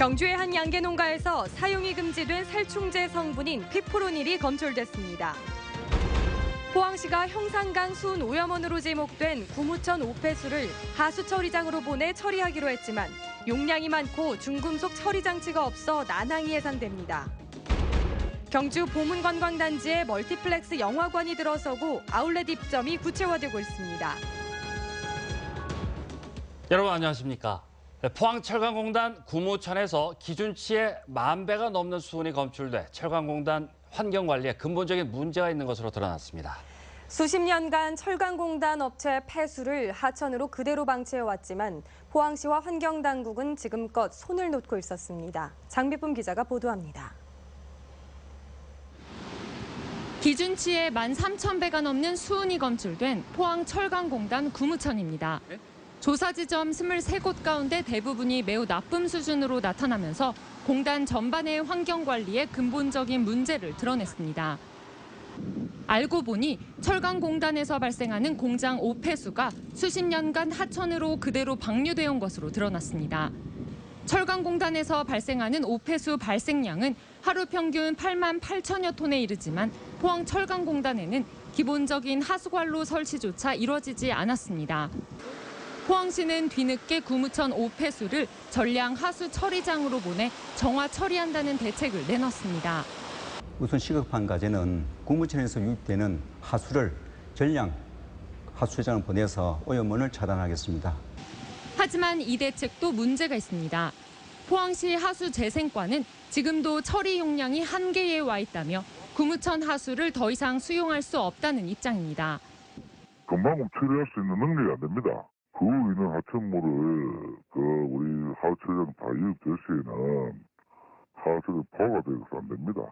경주의 한 양계 농가에서 사용이 금지된 살충제 성분인 피프로닐이 검출됐습니다. 포항시가 형산강 수은 오염원으로 지목된 구무천 오폐수를 하수 처리장으로 보내 처리하기로 했지만 용량이 많고 중금속 처리 장치가 없어 난항이 예상됩니다. 경주 보문관광단지에 멀티플렉스 영화관이 들어서고 아울렛 입점이 구체화되고 있습니다. 여러분 안녕하십니까? 포항철강공단 구무천에서 기준치의 10,000배가 넘는 수은이 검출돼 철강공단 환경관리에 근본적인 문제가 있는 것으로 드러났습니다. 수십 년간 철강공단 업체 폐수를 하천으로 그대로 방치해왔지만 포항시와 환경당국은 지금껏 손을 놓고 있었습니다. 장비쁨 기자가 보도합니다. 기준치의 13,000배가 넘는 수은이 검출된 포항철강공단 구무천입니다. 조사 지점 23곳 가운데 대부분이 매우 나쁨 수준으로 나타나면서 공단 전반의 환경 관리에 근본적인 문제를 드러냈습니다. 알고 보니 철강공단에서 발생하는 공장 오폐수가 수십 년간 하천으로 그대로 방류되어 온 것으로 드러났습니다. 철강공단에서 발생하는 오폐수 발생량은 하루 평균 88,000여 톤에 이르지만 포항철강공단에는 기본적인 하수관로 설치조차 이뤄지지 않았습니다. 포항시는 뒤늦게 구무천 오폐수를 전량 하수 처리장으로 보내 정화 처리한다는 대책을 내놨습니다. 우선 시급한 과제는 구무천에서 유입되는 하수를 전량 하수처장을 보내서 오염원을 차단하겠습니다. 하지만 이 대책도 문제가 있습니다. 포항시 하수재생과는 지금도 처리 용량이 한계에 와 있다며 구무천 하수를 더 이상 수용할 수 없다는 입장입니다. 금방 처리할 수 있는 능력이 안 됩니다. 그 있는 하천물을 우리 하수처장 다 유입될 시에는 하수를 포화가 되어서 안 됩니다.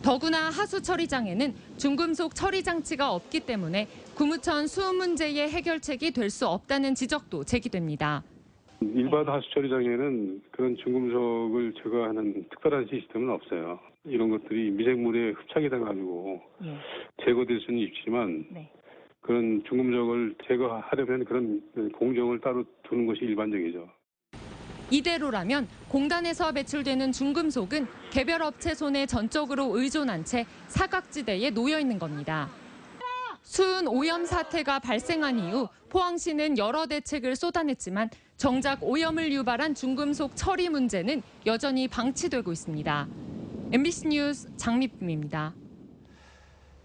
더구나 하수 처리장에는 중금속 처리 장치가 없기 때문에 구무천 수은 문제의 해결책이 될 수 없다는 지적도 제기됩니다. 일반 하수 처리장에는 그런 중금속을 제거하는 특별한 시스템은 없어요. 이런 것들이 미생물에 흡착이 돼가지고 제거될 수는 있지만 그런 중금속을 제거하려면 그런 공정을 따로 두는 것이 일반적이죠. 이대로라면 공단에서 배출되는 중금속은 개별 업체 손에 전적으로 의존한 채 사각지대에 놓여 있는 겁니다. 수은 오염 사태가 발생한 이후 포항시는 여러 대책을 쏟아냈지만 정작 오염을 유발한 중금속 처리 문제는 여전히 방치되고 있습니다. MBC 뉴스 장미쁨입니다.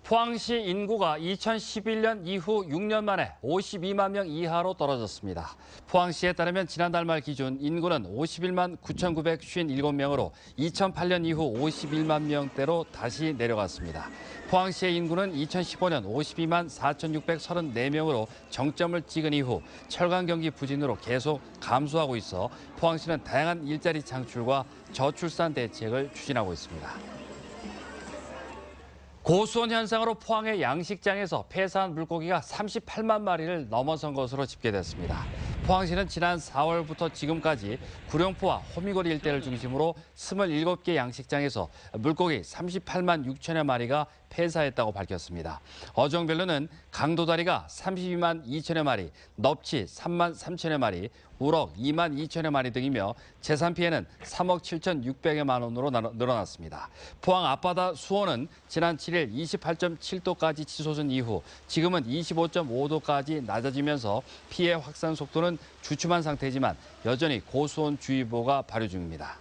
포항시 인구가 2011년 이후 6년 만에 52만 명 이하로 떨어졌습니다. 포항시에 따르면 지난달 말 기준 인구는 51만 9,957명으로 2008년 이후 51만 명대로 다시 내려갔습니다. 포항시의 인구는 2015년 52만 4,634명으로 정점을 찍은 이후 철강 경기 부진으로 계속 감소하고 있어 포항시는 다양한 일자리 창출과 저출산 대책을 추진하고 있습니다. 고수온 현상으로 포항의 양식장에서 폐사한 물고기가 38만 마리를 넘어선 것으로 집계됐습니다. 포항시는 지난 4월부터 지금까지 구룡포와 호미곶 일대를 중심으로 27개 양식장에서 물고기 38만 6천여 마리가 폐사했다고 밝혔습니다. 어종별로는 강도다리가 32만 2천여 마리, 넙치 3만 3천여 마리, 우럭 2만 2천여 마리 등이며 재산 피해는 3억 7,600여만 원으로 늘어났습니다. 포항 앞바다 수온은 지난 7일 28.7도까지 치솟은 이후 지금은 25.5도까지 낮아지면서 피해 확산 속도는 주춤한 상태지만 여전히 고수온 주의보가 발효 중입니다.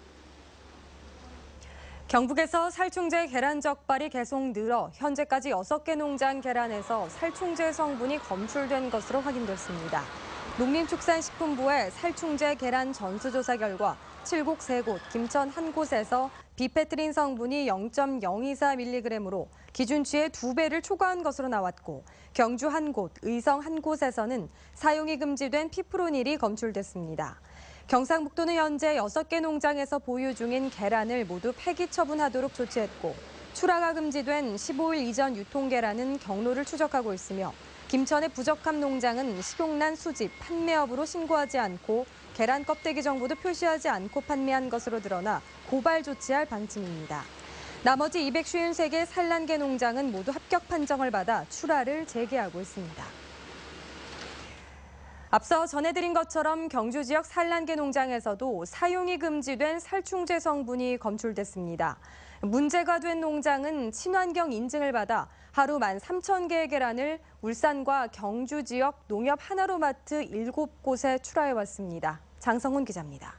경북에서 살충제 계란 적발이 계속 늘어 현재까지 6개 농장 계란에서 살충제 성분이 검출된 것으로 확인됐습니다. 농림축산식품부의 살충제 계란 전수조사 결과 칠곡 3곳, 김천 1곳에서 비페트린 성분이 0.024mg으로 기준치의 2배를 초과한 것으로 나왔고 경주 1곳, 의성 1곳에서는 사용이 금지된 피프로닐이 검출됐습니다. 경상북도는 현재 6개 농장에서 보유 중인 계란을 모두 폐기 처분하도록 조치했고 출하가 금지된 15일 이전 유통 계란은 경로를 추적하고 있으며 김천의 부적합 농장은 식용란 수집, 판매 여부로 신고하지 않고 계란 껍데기 정보도 표시하지 않고 판매한 것으로 드러나 고발 조치할 방침입니다. 나머지 253개 산란계 농장은 모두 합격 판정을 받아 출하를 재개하고 있습니다. 앞서 전해드린 것처럼 경주 지역 산란계 농장에서도 사용이 금지된 살충제 성분이 검출됐습니다. 문제가 된 농장은 친환경 인증을 받아 하루 13,000개의 계란을 울산과 경주 지역 농협 하나로마트 7곳에 출하해왔습니다. 장성훈 기자입니다.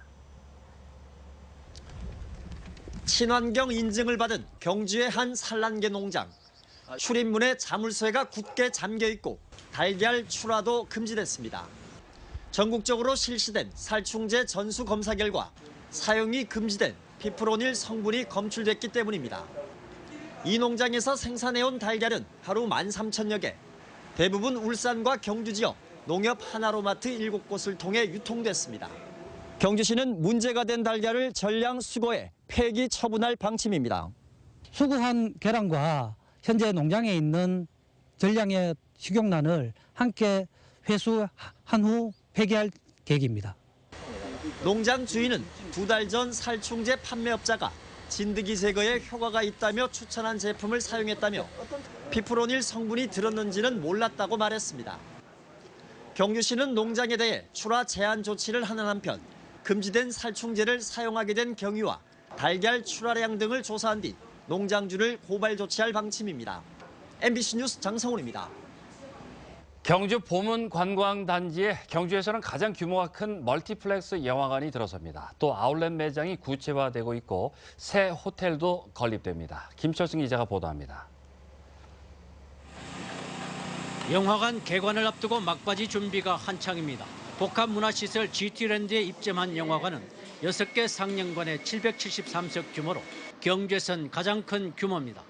친환경 인증을 받은 경주의 한 산란계 농장. 출입문에 자물쇠가 굳게 잠겨있고 달걀 출하도 금지됐습니다. 전국적으로 실시된 살충제 전수 검사 결과 사용이 금지된 피프로닐 성분이 검출됐기 때문입니다. 이 농장에서 생산해온 달걀은 하루 13,000여 개, 대부분 울산과 경주 지역 농협 하나로마트 7곳을 통해 유통됐습니다. 경주시는 문제가 된 달걀을 전량 수거해 폐기 처분할 방침입니다. 수거한 계란과 현재 농장에 있는 전량의 식용란을 함께 회수한 후 폐기할 계획입니다. 농장 주인은 2달 전 살충제 판매업자가 진드기 제거에 효과가 있다며 추천한 제품을 사용했다며 피프로닐 성분이 들었는지는 몰랐다고 말했습니다. 경주시는 농장에 대해 출하 제한 조치를 하는 한편 금지된 살충제를 사용하게 된 경위와 달걀 출하량 등을 조사한 뒤 농장주를 고발 조치할 방침입니다. MBC 뉴스 장성훈입니다. 경주 보문관광단지에 경주에서는 가장 규모가 큰 멀티플렉스 영화관이 들어섭니다. 또 아울렛 매장이 구체화되고 있고 새 호텔도 건립됩니다. 김철승 기자가 보도합니다. 영화관 개관을 앞두고 막바지 준비가 한창입니다. 복합문화시설 GT랜드에 입점한 영화관은 6개 상영관의 773석 규모로 경주에선 가장 큰 규모입니다.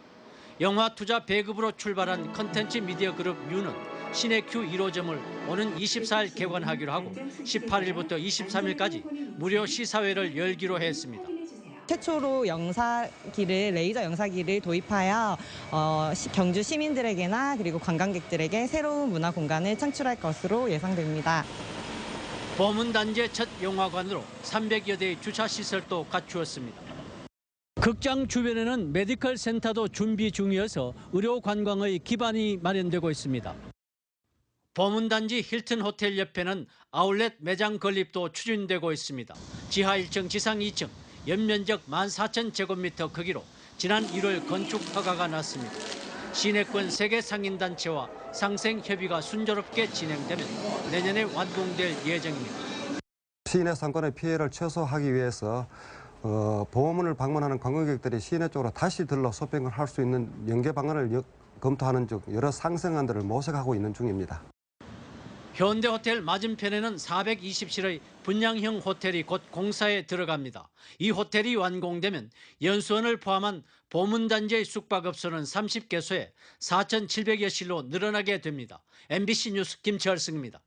영화 투자 배급으로 출발한 컨텐츠 미디어 그룹 유는 시내큐 1호점을 오는 24일 개관하기로 하고 18일부터 23일까지 무료 시사회를 열기로 했습니다. 최초로 레이저 영사기를 도입하여 경주 시민들에게나 그리고 관광객들에게 새로운 문화 공간을 창출할 것으로 예상됩니다. 보문단지의 첫 영화관으로 300여 대의 주차시설도 갖추었습니다. 극장 주변에는 메디컬 센터도 준비 중이어서 의료 관광의 기반이 마련되고 있습니다. 보문단지 힐튼 호텔 옆에는 아울렛 매장 건립도 추진되고 있습니다. 지하 1층, 지상 2층, 연면적 14,000제곱미터 크기로 지난 1월 건축 허가가 났습니다. 시내권 3개 상인단체와 상생협의가 순조롭게 진행되면 내년에 완공될 예정입니다. 시내 상권의 피해를 최소화하기 위해서 보문을 방문하는 관광객들이 시내 쪽으로 다시 들러 쇼핑을 할 수 있는 연계 방안을 검토하는 중 여러 상생안들을 모색하고 있는 중입니다. 현대호텔 맞은편에는 420실의 분양형 호텔이 곧 공사에 들어갑니다. 이 호텔이 완공되면 연수원을 포함한 보문단지의 숙박업소는 30개소에 4,700여 실로 늘어나게 됩니다. MBC 뉴스 김철승입니다.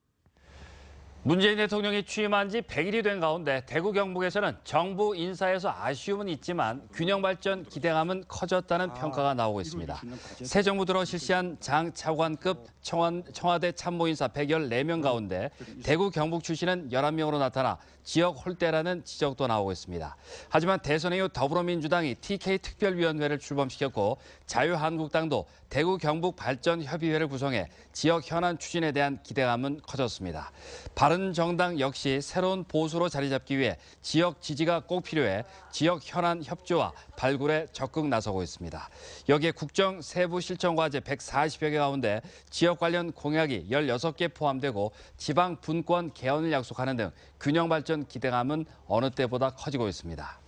문재인 대통령이 취임한 지 100일이 된 가운데 대구 경북에서는 정부 인사에서 아쉬움은 있지만 균형 발전 기대감은 커졌다는 평가가 나오고 있습니다. 새 정부 들어 실시한 장차관급 청와대 참모인사 114명 가운데 대구 경북 출신은 11명으로 나타나 지역 홀대라는 지적도 나오고 있습니다. 하지만 대선 이후 더불어민주당이 TK 특별위원회를 출범시켰고 자유한국당도 대구 경북 발전협의회를 구성해 지역 현안 추진에 대한 기대감은 커졌습니다. 바른정당 역시 새로운 보수로 자리 잡기 위해 지역 지지가 꼭 필요해 지역 현안 협조와 발굴에 적극 나서고 있습니다. 여기에 국정 세부 실천 과제 140여 개 가운데 지역 관련 공약이 16개 포함되고 지방 분권 개헌을 약속하는 등 균형 발전 기대감은 어느 때보다 커지고 있습니다.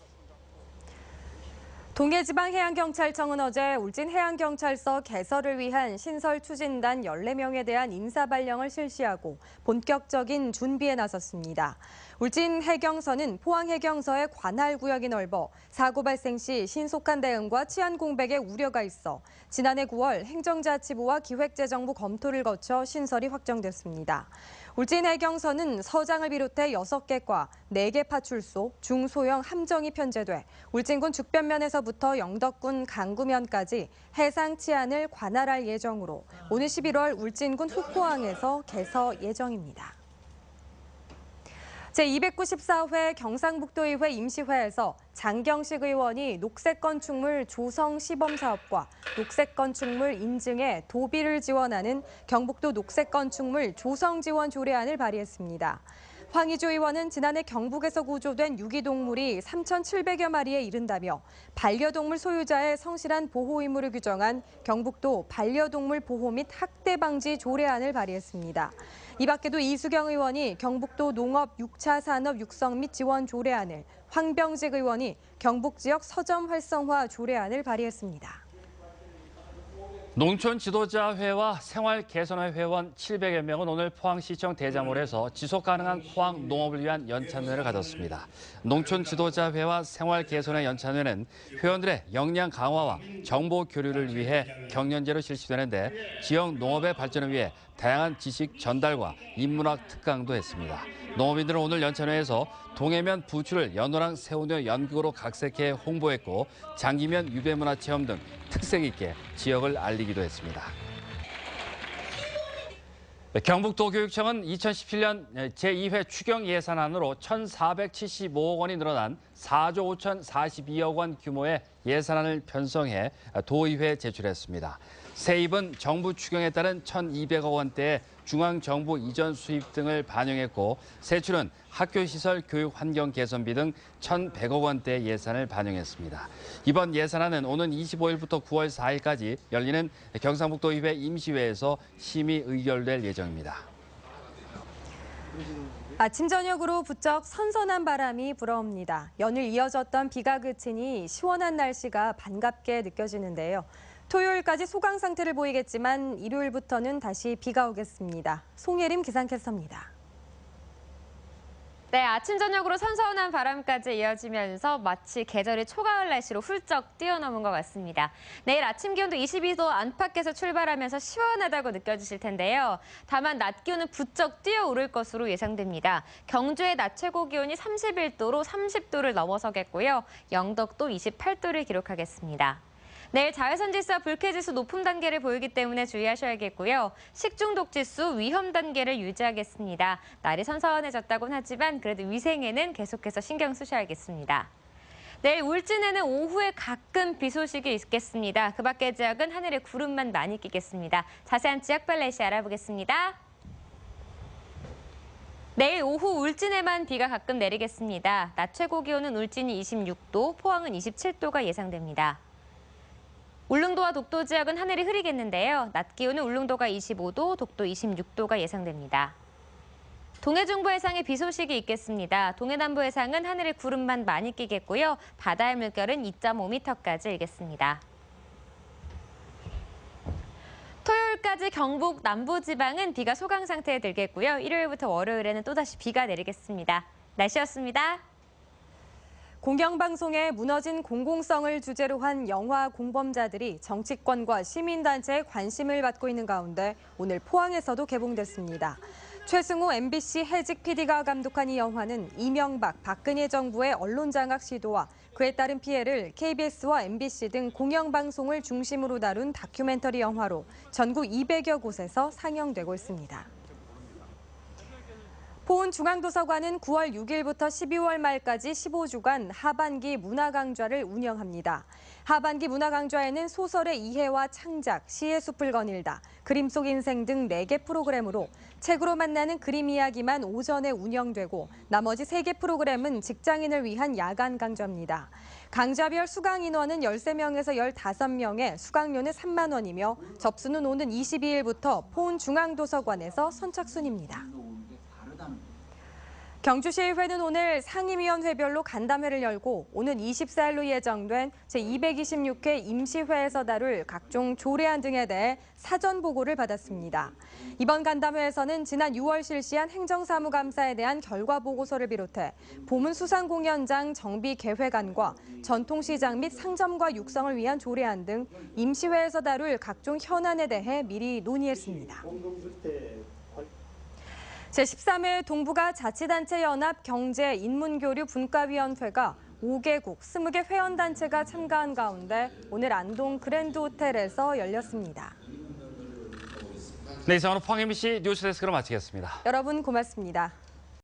동해지방해양경찰청은 어제 울진해양경찰서 개설을 위한 신설 추진단 14명에 대한 인사발령을 실시하고 본격적인 준비에 나섰습니다. 울진해경서는 포항해경서의 관할 구역이 넓어 사고 발생 시 신속한 대응과 치안 공백에 우려가 있어 지난해 9월 행정자치부와 기획재정부 검토를 거쳐 신설이 확정됐습니다. 울진해경서는 서장을 비롯해 6개 과 4개 파출소, 중소형 함정이 편제돼 울진군 죽변면에서부터 영덕군 강구면까지 해상 치안을 관할할 예정으로 오는 11월 울진군 후포항에서 개서 예정입니다. 제294회 경상북도의회 임시회에서 장경식 의원이 녹색 건축물 조성 시범 사업과 녹색 건축물 인증에 도비를 지원하는 경북도 녹색 건축물 조성 지원 조례안을 발의했습니다. 황의조 의원은 지난해 경북에서 구조된 유기동물이 3,700여 마리에 이른다며 반려동물 소유자의 성실한 보호 의무를 규정한 경북도 반려동물 보호 및 학대 방지 조례안을 발의했습니다. 이 밖에도 이수경 의원이 경북도 농업 6차 산업 육성 및 지원 조례안을, 황병직 의원이 경북 지역 서점 활성화 조례안을 발의했습니다. 농촌 지도자회와 생활개선회 회원 700여 명은 오늘 포항시청 대자몰에서 지속가능한 포항 농업을 위한 연찬회를 가졌습니다. 농촌 지도자회와 생활개선회 연찬회는 회원들의 역량 강화와 정보 교류를 위해 경연제로 실시되는데 지역 농업의 발전을 위해 다양한 지식 전달과 인문학 특강도 했습니다. 농업인들은 오늘 연찬회에서 동해면 부추를 연어랑 새우녀 연극으로 각색해 홍보했고 장기면 유배문화 체험 등 특색 있게 지역을 알리기도 했습니다. 경북도교육청은 2017년 제2회 추경 예산안으로 1,475억 원이 늘어난 4조 5,042억 원 규모의 예산안을 편성해 도의회에 제출했습니다. 세입은 정부 추경에 따른 1,200억 원대의 중앙정부 이전 수입 등을 반영했고 세출은 학교시설 교육 환경 개선비 등 1,100억 원대의 예산을 반영했습니다. 이번 예산안은 오는 25일부터 9월 4일까지 열리는 경상북도의회 임시회에서 심의 의결될 예정입니다. 아침 저녁으로 부쩍 선선한 바람이 불어옵니다. 연일 이어졌던 비가 그치니 시원한 날씨가 반갑게 느껴지는데요. 토요일까지 소강 상태를 보이겠지만 일요일부터는 다시 비가 오겠습니다. 송예림 기상캐스터입니다. 네, 아침 저녁으로 선선한 바람까지 이어지면서 마치 계절의 초가을 날씨로 훌쩍 뛰어넘은 것 같습니다. 내일 아침 기온도 22도 안팎에서 출발하면서 시원하다고 느껴지실 텐데요. 다만 낮 기온은 부쩍 뛰어오를 것으로 예상됩니다. 경주의 낮 최고 기온이 31도로 30도를 넘어서겠고요. 영덕도 28도를 기록하겠습니다. 내일 자외선 지수와 불쾌 지수 높음 단계를 보이기 때문에 주의하셔야겠고요. 식중독 지수 위험 단계를 유지하겠습니다. 날이 선선해졌다고는 하지만 그래도 위생에는 계속해서 신경 쓰셔야겠습니다. 내일 울진에는 오후에 가끔 비 소식이 있겠습니다. 그 밖의 지역은 하늘에 구름만 많이 끼겠습니다. 자세한 지역별 날씨 알아보겠습니다. 내일 오후 울진에만 비가 가끔 내리겠습니다. 낮 최고 기온은 울진이 26도, 포항은 27도가 예상됩니다. 울릉도와 독도 지역은 하늘이 흐리겠는데요. 낮 기온은 울릉도가 25도, 독도 26도가 예상됩니다. 동해 중부 해상에 비 소식이 있겠습니다. 동해 남부 해상은 하늘에 구름만 많이 끼겠고요. 바다의 물결은 2.5m까지 일겠습니다. 토요일까지 경북 남부지방은 비가 소강 상태에 들겠고요. 일요일부터 월요일에는 또다시 비가 내리겠습니다. 날씨였습니다. 공영방송에 무너진 공공성을 주제로 한 영화 공범자들이 정치권과 시민단체의 관심을 받고 있는 가운데 오늘 포항에서도 개봉됐습니다. 최승호 MBC 해직 PD가 감독한 이 영화는 이명박, 박근혜 정부의 언론장악 시도와 그에 따른 피해를 KBS와 MBC 등 공영방송을 중심으로 다룬 다큐멘터리 영화로 전국 200여 곳에서 상영되고 있습니다. 포은중앙도서관은 9월 6일부터 12월 말까지 15주간 하반기 문화강좌를 운영합니다. 하반기 문화강좌에는 소설의 이해와 창작, 시의 숲을 거닐다, 그림 속 인생 등 4개 프로그램으로 책으로 만나는 그림 이야기만 오전에 운영되고 나머지 3개 프로그램은 직장인을 위한 야간 강좌입니다. 강좌별 수강 인원은 13명에서 15명에 수강료는 3만 원이며 접수는 오는 22일부터 포은중앙도서관에서 선착순입니다. 경주시의회는 오늘 상임위원회별로 간담회를 열고 오는 24일로 예정된 제226회 임시회에서 다룰 각종 조례안 등에 대해 사전 보고를 받았습니다. 이번 간담회에서는 지난 6월 실시한 행정사무감사에 대한 결과 보고서를 비롯해 보문수산공연장 정비 계획안과 전통시장 및 상점과 육성을 위한 조례안 등 임시회에서 다룰 각종 현안에 대해 미리 논의했습니다. 제13회 동북아 자치단체 연합 경제 인문교류 분과위원회가 5개국 20개 회원단체가 참가한 가운데 오늘 안동 그랜드 호텔에서 열렸습니다. 네, 이상으로 포항 MBC 뉴스데스크로 마치겠습니다. 여러분 고맙습니다.